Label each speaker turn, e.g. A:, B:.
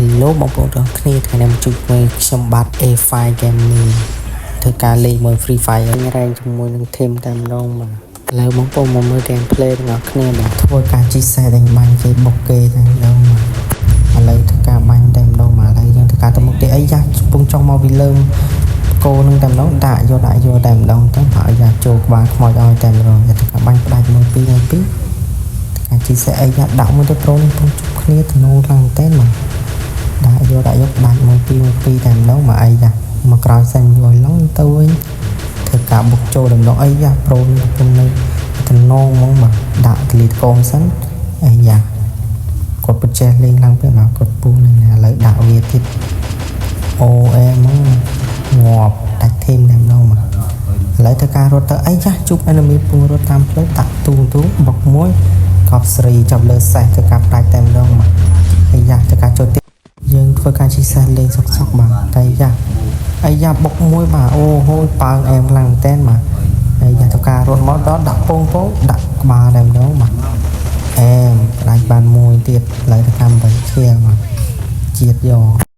A: Hello បងប្អូនទាំងគ្នាថ្ងៃនេះជួបជាមួយខ្ញុំបាទ A5 Gaming ធ្វើការលេងមួយ Free Fire រែងជាមួយនឹង team តែម្ដងបាទឥឡូវបងប្អូនមកមើល gameplay ទាំងអស់គ្នាបាទធ្វើការជីសេះតែបាញ់គេបុកគេតែម្ដងបាទឥឡូវធ្វើការបាញ់តែម្ដងបាទឥឡូវយើងធ្វើការទៅមុខទៀតអីយ៉ាកំពុងចង់មកពីលើគោនឹងតែម្ដងដាក់យកតែម្ដងទៅហើយយ៉ាចូលក្បាលខ្មោចឲ្យតែម្ដងធ្វើការបាញ់ផ្ដាច់មួយពីរការជីសេះអីយ៉ាដាក់មួយទៅប្រូនេះពុំជប់គ្នាទៅនោះឡើងតែមកដាក់យកដាច់មួយពីរតែម្ដងមកអីយ៉ាមកក្រោយសិនយល់ឡងទៅវិញធ្វើការបុកចូលតែម្ដងអីយ៉ាប្រូនេះពុំនៅតំណងហ្មងមកដាក់ក្លីតកងសិនអីយ៉ាគាត់ពិតចេះលេងឡើងពេលមកគាត់ពូនឹងឥឡូវដាក់វាទៀតអូអេហ្មងងាប់ដាច់ធីមតែម្ដងមកឥឡូវធ្វើការរត់ទៅអីយ៉ាជប់ enemy ពងរត់តាមផ្លូវដាក់ទូបុកមួយកប់ស្រីចាប់លើសេះធ្វើការផ្ដាច់តែម្ដងមកអីយ៉ាធ្វើការចូលយើងធ្វើការជីសេះលេងសុកបាទតែយ៉ាបុកមួយបាទអូហូយប៉ើងអែមខ្លាំងមែនតើបាទហើយយ៉ាធ្វើការរត់មកដល់ដាក់ពងដាក់ក្បាលតែម្ដងបាទអែមផ្ដាច់បានមួយទៀតឥឡូវធ្វើការ8ឈៀងបាទជាតិយក